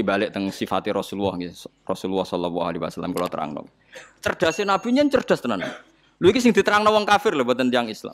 niki balik teng sifati Rasulullah nggih. Rasulullah sallallahu alaihi wasallam kula terangno. Cerdasé Nabi nyen cerdas tenan. Lho iki sing diterangno wong kafir lho mboten tiyang Islam.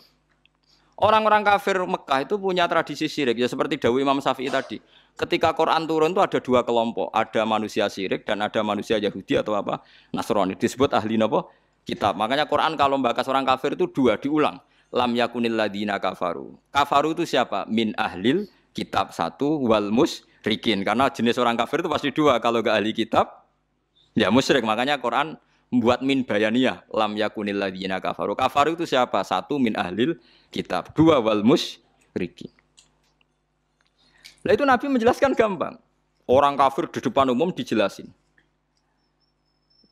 Orang-orang kafir Mekah itu punya tradisi syirik ya seperti dawuh Imam Syafi'i tadi. Ketika Quran turun itu ada dua kelompok, ada manusia syirik dan ada manusia Yahudi atau apa Nasrani. Disebut ahli napa? Kitab. Makanya Quran kalau membahas orang kafir itu dua diulang. Lam yakunil ladina kafaru. Kafaru itu siapa? Min ahlil kitab satu wal musyrikin. Karena jenis orang kafir itu pasti dua. Kalau enggak ahli kitab ya musyrik. Makanya Quran membuat min bayaniyah. Lam yakunil ladina kafaru. Kafaru itu siapa? Satu min ahlil kitab. Dua wal musyrikin. Nah itu Nabi menjelaskan gampang. Orang kafir di depan umum dijelasin.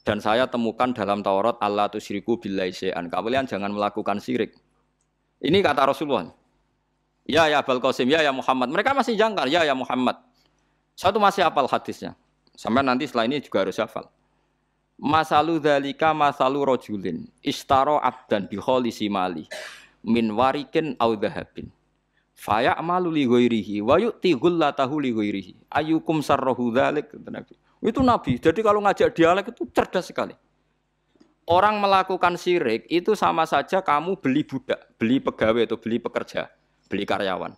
Dan saya temukan dalam Taurat Allah tusyriku billahi syai'an. Kalian jangan melakukan syirik. Ini kata Rasulullah. Ya Abul Qasim, ya Muhammad. Mereka masih jangkar, ya Muhammad. Satu masih hafal hadisnya. Sampai nanti setelah ini juga harus hafal. Masalu dzalika masalu rajulin ishtara abdan bi khalisi mali min warikin aw dhahabin. Faya'malu li ghairihi wa yu'ti ghullatahu li ghairihi. Ayyukum sarrahu dzalik Nabi. Itu Nabi. Jadi kalau ngajak dialek itu cerdas sekali. Orang melakukan syirik itu sama saja kamu beli budak, beli pegawai atau beli pekerja, beli karyawan.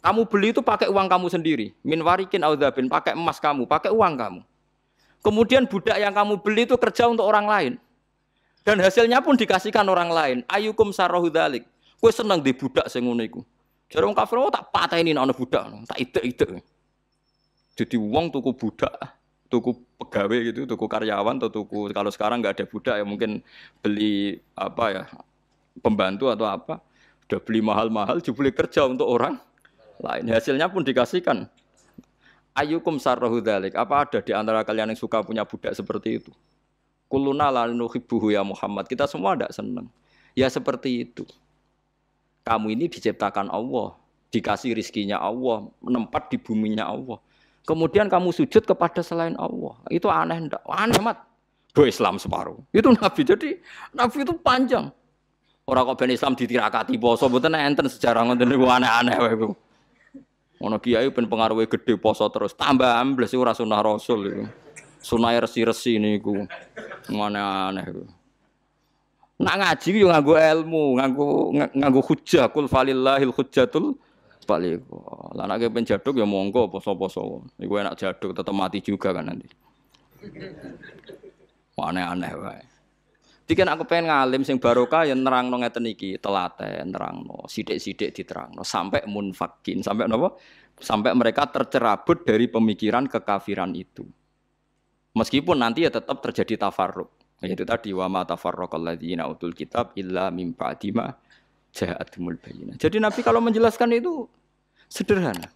Kamu beli itu pakai uang kamu sendiri. Min warikin audhabin, pakai emas kamu, pakai uang kamu. Kemudian budak yang kamu beli itu kerja untuk orang lain. Dan hasilnya pun dikasihkan orang lain. Ayyukum sarrahu dzalik. Kowe seneng di budak sing ngono iku. Jare wong kafir tak pateni ana budak, tak idek-idek. Jadi wong tuku budak, tuku pegawai gitu, tuku karyawan atau tuku kalau sekarang nggak ada budak ya mungkin beli apa ya pembantu atau apa, udah beli mahal-mahal dibeli kerja untuk orang lain, hasilnya pun dikasihkan. Ayyukum sarrahu dzalik. Apa ada di antara kalian yang suka punya budak seperti itu? Kulluna la nuhibbuhu ya Muhammad. Kita semua tidak senang. Ya seperti itu. Kamu ini diciptakan Allah, dikasih rizkinya Allah, menempat di buminya Allah. Kemudian kamu sujud kepada selain Allah. Itu aneh enggak? Aneh amat. Do Islam separuh. Itu Nabi. Jadi Nabi itu panjang. Orang kok ben Islam ditirakati poso mboten enten sejarah ngoten niku aneh-aneh wae iku. Ono kiai ben pengaruhe gede poso terus tambah ambles ora sunah Rasul iku. Sunah resi-resi niku. Aneh-aneh iku. Nak ngaji yo nganggo ilmu, nganggo hujjah kul falillahil hujjatul balik. Lah nek ben jaduk ya monggo poso-poso. Iku enak jaduk tetep mati juga kan nanti. Aneh-aneh wae. Diken aku pengen ngalim sing barokah ya nerangno ngeten iki, telaten nerangno, sithik-sithik diterangno sampai munfakin, sampai napa? Sampai mereka tercerabut dari pemikiran kekafiran itu. Meskipun nanti ya tetap terjadi tafarruq. Yaitu tadi wa ma tafarraqal ladzina utul kitab illa mim ba'di ma ja'atumul bayyinah. Jadi Nabi kalau menjelaskan itu sederhana.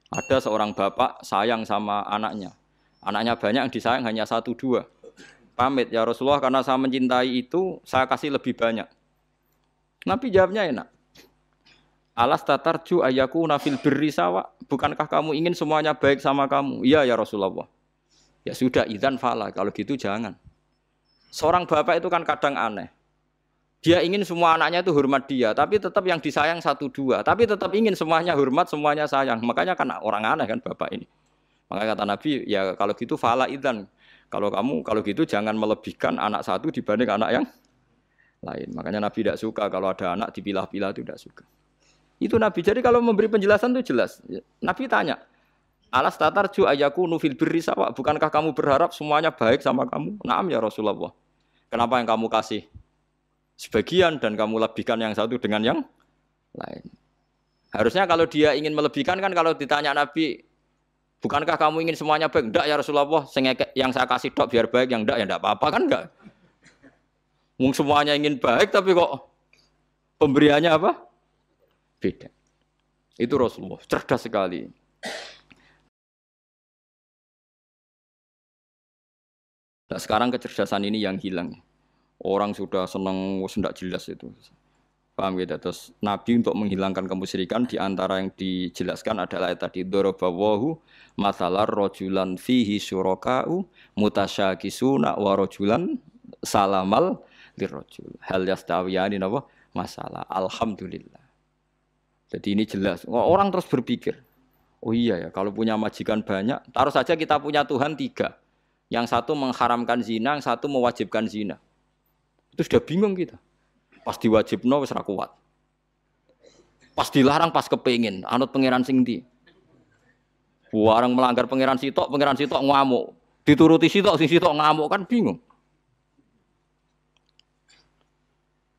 Ada seorang bapak sayang sama anaknya. Anaknya banyak yang disayang hanya 1, 2. Pamit ya Rasulullah karena saya mencintai itu saya kasih lebih banyak. Nabi jawabnya enak. Alas tatarju ayakuna fil birri sawa. Bukankah kamu ingin semuanya baik sama kamu? Iya ya Rasulullah. Ya sudah idzan fala kalau gitu jangan. Seorang bapak itu kan kadang aneh. Dia ingin semua anaknya itu hormat dia, tapi tetap yang disayang 1, 2. Tapi tetap ingin semuanya hormat, semuanya sayang. Makanya kan orang aneh kan bapak ini. Makanya kata Nabi, ya kalau gitu fala idzan. Kalau gitu jangan melebihkan anak satu dibanding anak yang lain. Makanya Nabi tidak suka kalau ada anak dipilah-pilah itu tidak suka. Itu Nabi. Jadi kalau memberi penjelasan itu jelas. Nabi tanya, alas tatarju ayakunu fil birri sawa. Bukankah kamu berharap semuanya baik sama kamu? Naam ya Rasulullah. Kenapa yang kamu kasih sebagian dan kamu lebihkan yang satu dengan yang lain? Harusnya kalau dia ingin melebihkan kan kalau ditanya Nabi, bukankah kamu ingin semuanya baik? Enggak ya Rasulullah. Yang saya kasih dok biar baik, yang enggak ya enggak apa-apa kan enggak. Semuanya ingin baik tapi kok pemberiannya apa? Beda. Itu Rasulullah. Cerdas sekali. Nah, sekarang kecerdasan ini yang hilang. Orang sudah senang, tidak jelas itu. Paham gitu? Terus Nabi untuk menghilangkan kemusyrikan di antara yang dijelaskan adalah tadi dorobawahu masalah rojulan fihi syuraka'u mutasyakisuna wa rojulan salamal lirrojul. Hal yastawiyani napa? Masalah. Alhamdulillah. Jadi ini jelas. Orang terus berpikir. Oh iya ya, kalau punya majikan banyak, taruh saja kita punya Tuhan 3. Yang satu mengharamkan zina, yang satu mewajibkan zina. Itu sudah bingung kita. Pas diwajibno wis ra kuat. Pas dilarang pas kepengin, anut pangeran sing ndi. Warang melanggar pangeran sitok ngamuk. Dituruti sitok, sing sitok ngamuk kan bingung.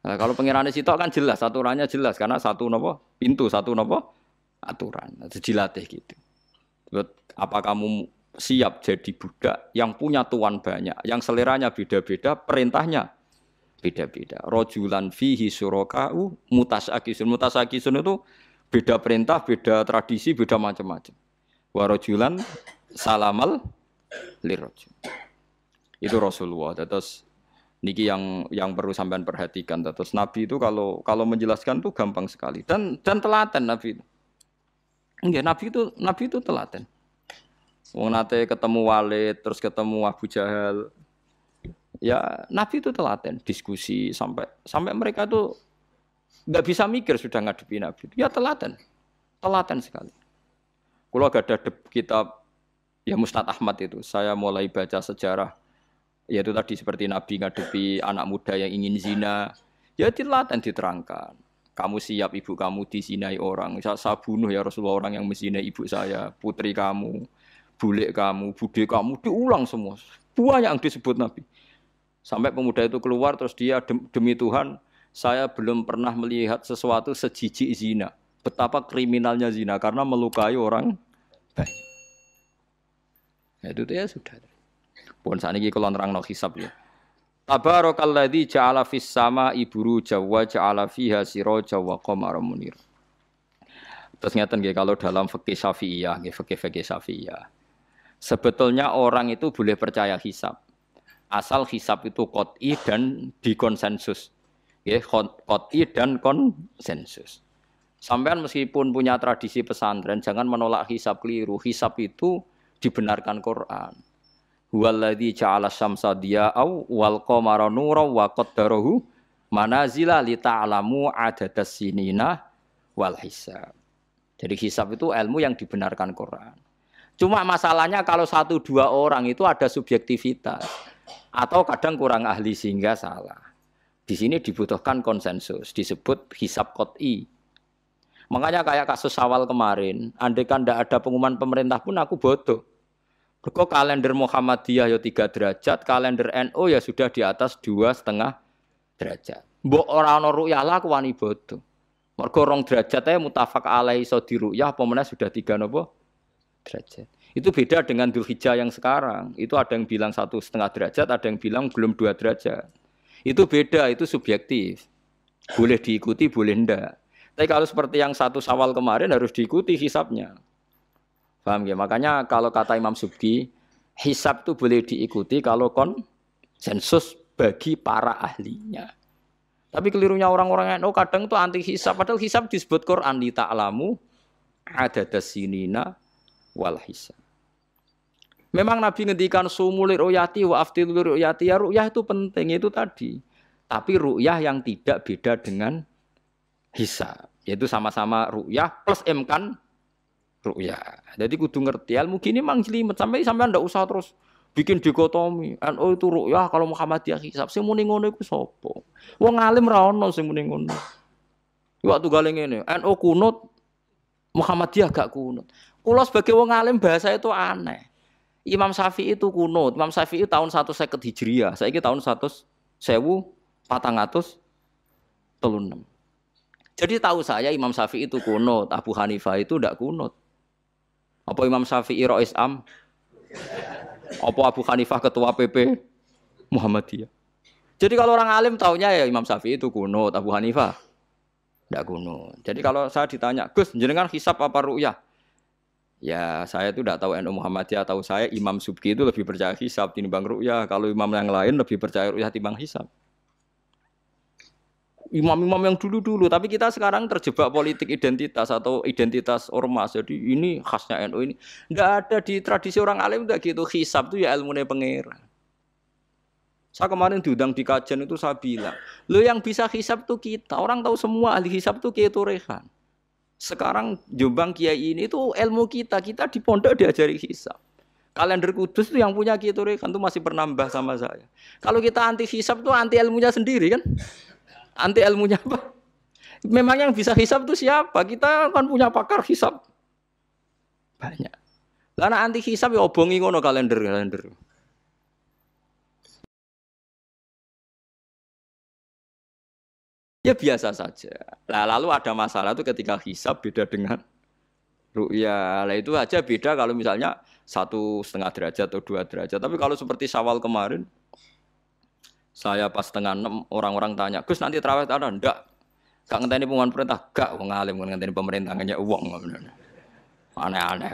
Nah, kalau pangeran sitok kan jelas, aturannya jelas karena satu napa? Pintu, satu napa? Aturan. Itu dilatih gitu. Apa kamu siap jadi budak yang punya tuan banyak, yang seleranya beda-beda, perintahnya beda-beda. Rajulan fihi syuraka'u mutasakisun. Mutasakisun itu beda perintah, beda tradisi, beda macam-macam. Wa rajulan salamal lirajul. Itu Rasulullah. Terus niki yang perlu sampean perhatikan. Terus Nabi itu kalau menjelaskan tuh gampang sekali dan telaten Nabi itu. Enggak, Nabi itu telaten. Wong nate ketemu Walid, terus ketemu Abu Jahal. Ya, Nabi itu telaten, diskusi sampai mereka tuh nggak bisa mikir sudah ngadepi Nabi. Ya telaten sekali. Kalau ada kitab ya Mustad Ahmad itu, saya mulai baca sejarah, yaitu tadi seperti Nabi ngadepi anak muda yang ingin zina, ya telaten diterangkan. Kamu siap ibu kamu dizinai orang, saya bunuh ya Rasulullah orang yang menzinai ibu saya, putri kamu, bulik kamu, bude kamu, diulang semua. Banyak yang disebut Nabi. Sampai pemuda itu keluar terus dia demi Tuhan, saya belum pernah melihat sesuatu sejijik zina. Betapa kriminalnya zina karena melukai orang banyak. Ya, itu ya sudah. Pun saat ini kalau nerangno hisab ya. Tabarakalladzi ja'ala fis sama'i buruja wa ja'ala fiha siraja wa qamaran munir. Terus ngeten nggih kalau dalam fikih Syafi'iyah, nggih fikih Syafi'iyah. Sebetulnya orang itu boleh percaya hisab. Asal hisab itu qot'i dan dikonsensus. Nggih, qot'i dan konsensus. Sampean meskipun punya tradisi pesantren jangan menolak hisab keliru. Hisab itu dibenarkan Quran. Huwallazi ja'ala syamsa diya'au wal qamara nuran wa qaddarahu manazila li ta'lamu adadas sinina wal hisab. Jadi hisab itu ilmu yang dibenarkan Quran. Cuma masalahnya kalau 1-2 orang itu ada subjektivitas atau kadang kurang ahli sehingga salah. Di sini dibutuhkan konsensus, disebut hisab qot'i. Makanya kayak kasus Syawal kemarin, andai kan tidak ada pengumuman pemerintah pun aku bodoh. Kok kalender Muhammadiyah ya 3 derajat, kalender NU ya sudah di atas 2,5 derajat. Mbok ora ana ru'yah lah aku wani bodoh. Mergo 2 derajat ae mutafaq alaihi iso diru'yah apa meneh sudah 3 napa derajat. Itu beda dengan Dzulhijjah yang sekarang. Itu ada yang bilang 1,5 derajat, ada yang bilang belum 2 derajat. Itu beda, itu subjektif. Boleh diikuti, boleh ndak. Tapi kalau seperti yang 1 Syawal kemarin harus diikuti hisabnya. Paham ya? Makanya kalau kata Imam Subki, hisab itu boleh diikuti kalau konsensus bagi para ahlinya. Tapi kelirunya orang-orang yang kadang itu anti hisab. Padahal hisab disebut Quran li ta'lamu adadas sinina wal hisab. Memang Nabi ngendikan sumul ru'yati wa aftil ru'yati, ya ru'yah itu penting itu tadi. Tapi ru'yah yang tidak beda dengan hisab, yaitu sama-sama ru'yah plus imkan ru'yah. Jadi kudu ngerti ilmu gini mang jelimet sampai ndak usah terus bikin dikotomi. NU itu ru'yah kalau Muhammadiyah hisab. Sing muni ngono iku sapa? Wong alim ra ono sing muni ngono. Waktu gale ngene, NU kunut, Muhammadiyah gak kunut. Kula sebagai wong alim bahasa itu aneh. Imam Syafi'i itu kunut. Imam Syafi'i tahun 150 Hijriah. Saiki tahun 1436. Jadi tahu saya Imam Syafi'i itu kunut, Abu Hanifah itu tidak kunut. Apa Imam Syafi'i Rais Am? Apa Abu Hanifah ketua PP Muhammadiyah? Jadi kalau orang alim taunya ya Imam Syafi'i itu kunut, Abu Hanifah tidak kunut. Jadi kalau saya ditanya, Gus, jenengan hisab apa ru'yah? Ya saya itu tidak tahu NU Muhammadiyah, tahu saya Imam Subki itu lebih percaya hisab timbang ru'yah. Kalau imam yang lain lebih percaya ru'yah timbang hisab. Imam-imam yang dulu-dulu, tapi kita sekarang terjebak politik identitas atau identitas ormas. Jadi ini khasnya NU ini. Enggak ada di tradisi orang alim enggak gitu. Hisab itu ya ilmunya pangeran. Saya kemarin diundang di kajian itu saya bilang, lo yang bisa hisab itu kita. Orang tahu semua ahli hisab itu Kiai Turehan. Sekarang Jombang Kiai ini itu ilmu kita di pondok diajari hisab. Kalender Kudus itu yang punya Ki Turekan itu masih pernah mbah sama saya. Kalau kita anti hisab itu anti ilmunya sendiri kan? Anti ilmunya apa? Memang yang bisa hisab itu siapa? Kita kan punya pakar hisab banyak. Karena anti hisab ya obongi ngono kalender. Ya biasa saja. Nah, lalu ada masalah itu ketika hisab beda dengan ru'ya. Lah itu aja beda kalau misalnya 1,5 derajat atau 2 derajat. Tapi kalau seperti Syawal kemarin, saya pas setengah 6 orang-orang tanya, Gus nanti terawih ada? Enggak. Gak ngenteni pengumuman perintah, gak wong alim ngenteni pemerintah ngenya uang. Aneh-aneh.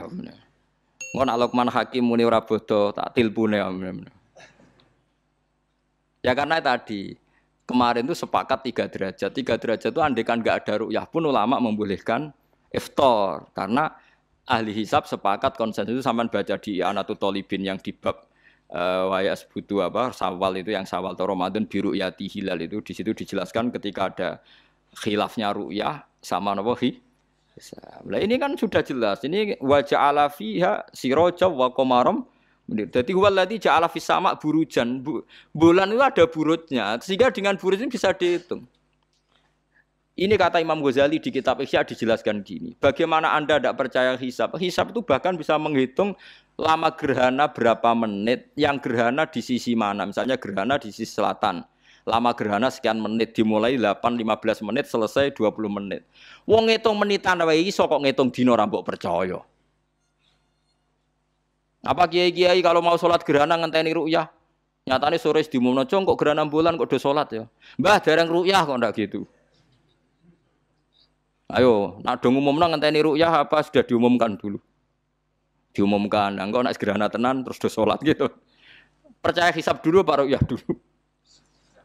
Ngono Luqman Hakim muni ora bodo tak tilpune. Ya karena tadi kemarin itu sepakat 3 derajat. 3 derajat itu andekan enggak ada ru'yah pun ulama membolehkan iftar karena ahli hisab sepakat konsensus itu sampean baca di Anatul Thalibin yang di bab wayas butuh apa Syawal itu yang Syawal atau Ramadan biru yati hilal itu di situ dijelaskan ketika ada khilafnya ru'yah sama napa Nah ini kan sudah jelas. Ini wa ja'ala fiha siraja wa qamaram. Jadi waladzi ja'ala fis sama burujan. Bulan itu ada burutnya. Sehingga dengan burut ini bisa dihitung. Ini kata Imam Ghazali di kitab Ihya dijelaskan gini. Bagaimana Anda tidak percaya hisab? Hisab itu bahkan bisa menghitung lama gerhana berapa menit, yang gerhana di sisi mana. Misalnya gerhana di sisi selatan. Lama gerhana sekian menit, dimulai 8-15 menit, selesai 20 menit. Wong ngitung menitan wae iso kok ngitung dina ora mbok percaya. Apa kiai-kiai kalau mau sholat gerhana ngenteni ru'yah? Nyatane sore diumumno kok gerhana bulan kok do sholat ya. Mbah dereng ru'yah kok ndak gitu. Ayo, nak do ngumumno ngenteni ru'yah apa sudah diumumkan dulu? Diumumkan, engko nek gerhana tenan terus do sholat gitu. Percaya hisab dulu apa ru'yah dulu?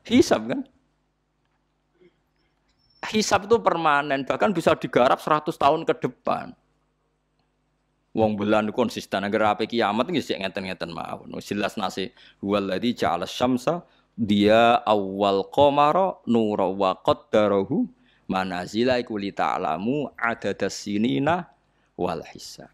Hisab kan? Hisab itu permanen, bahkan bisa digarap 100 tahun ke depan. Wong bulan konsisten agar apa kiamat nggih sik ngeten-ngeten mawon. Jelas nase waladzi ja'ala syamsa dia awal qamara nura wa qaddarahu manazila iku li ta'lamu adadas sinina wal hisab.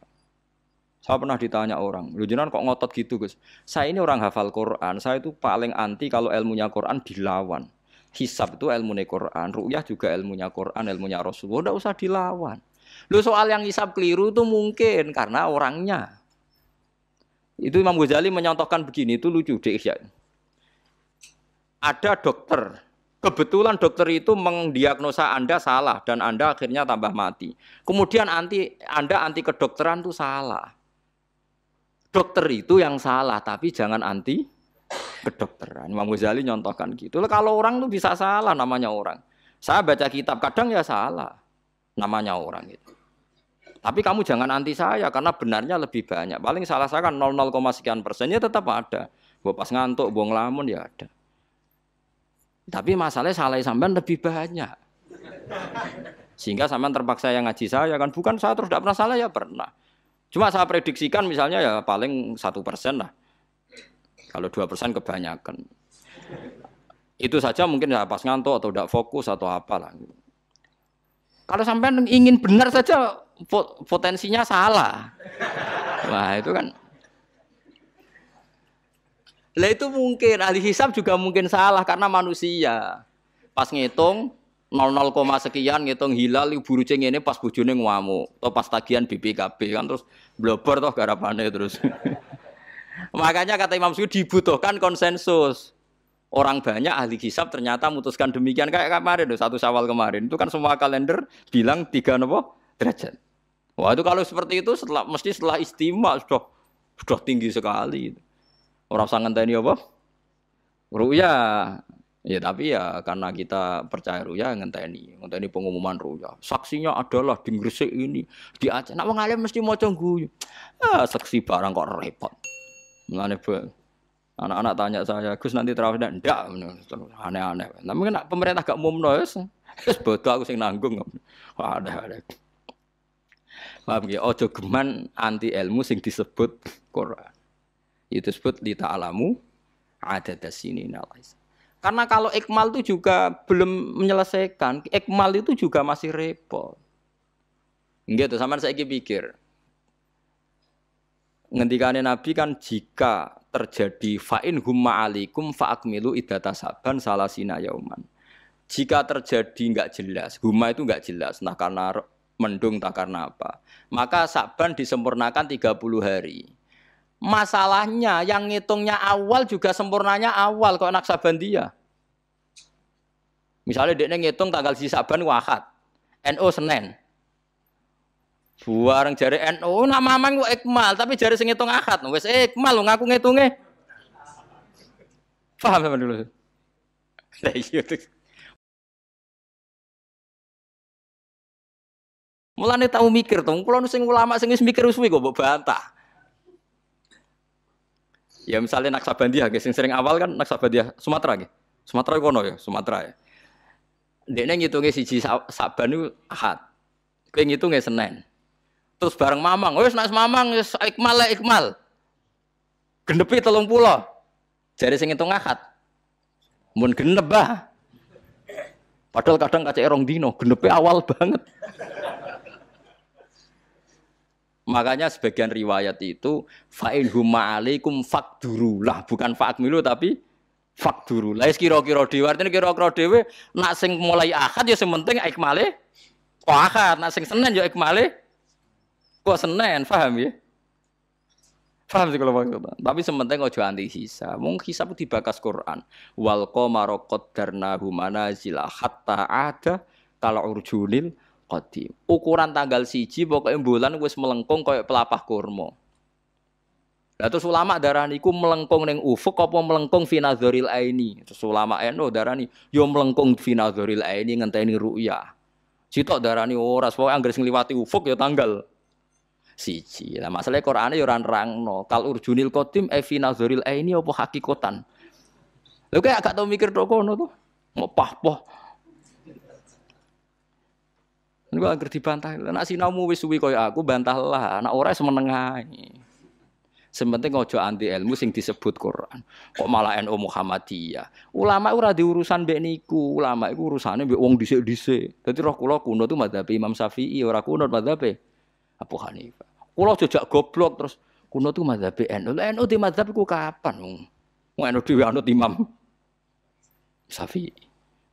Saya pernah ditanya orang, lu jenengan kok ngotot gitu Gus? Saya ini orang hafal Quran, saya itu paling anti kalau ilmunya Quran dilawan. Hisab itu ilmunya Quran, ru'yah juga ilmunya Quran, ilmunya Rasulullah, tidak usah dilawan. Lu soal yang hisab keliru itu mungkin karena orangnya. Itu Imam Ghazali menyontohkan begini, itu lucu deh. Ada dokter, kebetulan dokter itu mendiagnosa Anda salah dan Anda akhirnya tambah mati. Kemudian Anda anti kedokteran itu salah. Dokter itu yang salah, tapi jangan anti kedokteran. Imam Ghazali nyontohkan gitu. Kalau orang tuh bisa salah namanya orang. Saya baca kitab kadang ya salah namanya orang itu. Tapi kamu jangan anti saya karena benarnya lebih banyak. Paling salah saya kan 0, sekian persennya tetap ada. Gua pas ngantuk, gua ngelamun ya ada. Tapi masalahnya salah sampean lebih banyak. Sehingga sampean terpaksa yang ngaji saya kan bukan saya terus tidak pernah salah ya pernah. Cuma saya prediksikan misalnya ya paling 1% lah. Kalau 2% kebanyakan. Itu saja mungkin ya pas ngantuk atau tidak fokus atau apalah. Kalau sampai ingin benar saja potensinya salah. Wah itu kan. Lah itu mungkin ahli hisab juga mungkin salah karena manusia. Pas ngitung 0, sekian ngitung hilal buru ceng ini pas bojone ngamuk atau pas tagihan BPKB kan terus blobor toh garapane terus. Makanya kata Imam Suyuti dibutuhkan konsensus. Orang banyak ahli hisab ternyata memutuskan demikian kayak kemarin 1 Syawal kemarin itu kan semua kalender bilang 3 derajat. Wah itu kalau seperti itu mesti setelah istimewa sudah tinggi sekali. Orang sangat ngenteni apa? Ru'yah. Ya tapi ya karena kita percaya ru'yah ngenteni pengumuman ru'yah. Saksinya adalah di Gresik ini, di Aceh. Nek wong alim mesti maca guyu. Ah saksi barang kok repot. Mulane anak-anak tanya saya, Gus nanti terawih ndak? Aneh-aneh. Tapi nek pemerintah gak umumno wis bodoh aku sing nanggung. Ada. Paham nggih? Aja geman anti ilmu sing disebut Quran. Itu disebut li ta'lamu adadas sinina. Karena kalau ikmal itu juga belum menyelesaikan, ikmal itu juga masih repot. Nggih to sampean saiki pikir. Ngendikane Nabi kan jika terjadi fa'in humma alikum fa'akmilu iddata saban salasina yauman. Jika terjadi enggak jelas, humma itu enggak jelas, nah karena mendung tak karena apa. Maka saban disempurnakan 30 hari. Masalahnya yang ngitungnya awal juga sempurnanya awal kok anak saban dia. Misalnya dia ngitung tanggal si saban Ahad, NU Senin. Buareng jari NU nak mamang kok ikmal, tapi jari sing ngitung Ahad, wis ikmal lho ngaku ngitunge. Paham sampean dulu. Lah iya. Mulane tau mikir to, kula sing ulama sing wis mikir suwi kok mbok bantah. Ya misalnya Naksabandia sing sering awal kan Naksabandia Sumatera nggih. Sumatera kono ya, Sumatera ya. Dekne ngitunge siji Saban niku Ahad. Kowe ngitunge Senin. Terus bareng Mamang, wis nek Mamang wis ikmal. Genepi 30. Jare sing ngitung Ahad. Mun genep bah. Padahal kadang kacek rong dino, genepi awal banget. Makanya sebagian riwayat itu fa'in humma alaikum fakduru lah, bukan fa'akmilu tapi fakduru. Lah kira-kira dhewe artine kira-kira dhewe nak sing mulai Ahad ya sing penting ikmale kok Ahad, nak sing Senin ya ikmale kok Senin, paham ya? Paham sih kalau maksudnya. Tapi sementing ojo anti hisab. Mung hisab dibakas Quran. Wal qamara qaddarnahu manazila hatta ada kal urjunil qadim. Ukuran tanggal 1 pokoke bulan wis melengkung koyo pelapah kurma. Lah terus ulama darani iku melengkung ning ufuk apa melengkung fi nazaril aini. Terus ulama NU darani yo melengkung fi nazaril aini ngenteni ru'yah. Sitok darani ora pokoke anggere sing liwati ufuk ya tanggal 1. Lah masalahe Qur'ane yo ora nerangno. Kal urjunil qadim fi nazaril aini apa hakikatan. Lha kok gak tau mikir tok kono to. Ngopah-poh. Niku anggere dibantah. Nek sinaumu wis suwi kaya aku bantahlah, nek ora semeneng ae. Sementing ojo anti ilmu sing disebut Quran. Kok malah NU Muhammadiyah. Ulama ora diurusan mbek niku. Ulama iku urusane mbek wong dhisik-dhisik. Dadi roh kula kuno tu madzhab Imam Syafi'i, ora kuno madzhab Abu Hanifah. Kula jejak goblok terus kuno tu madzhab NU. NU di madzhab iku kapan? Wong NU dhewe anut Imam Syafi'i.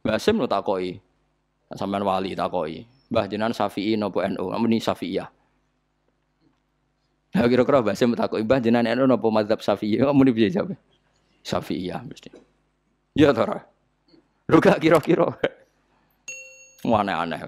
Mbah Sim lo takoki. Sampeyan wali takoki. Mbah jenengan Syafi'i napa NU? Muni Syafi'iyah. Lah kira-kira Mbah Sim takoki Mbah jenengan NU napa mazhab Syafi'i? Muni piye jawab? Syafi'iyah mesti. Ya ta ora? Lho gak kira-kira. Aneh-aneh.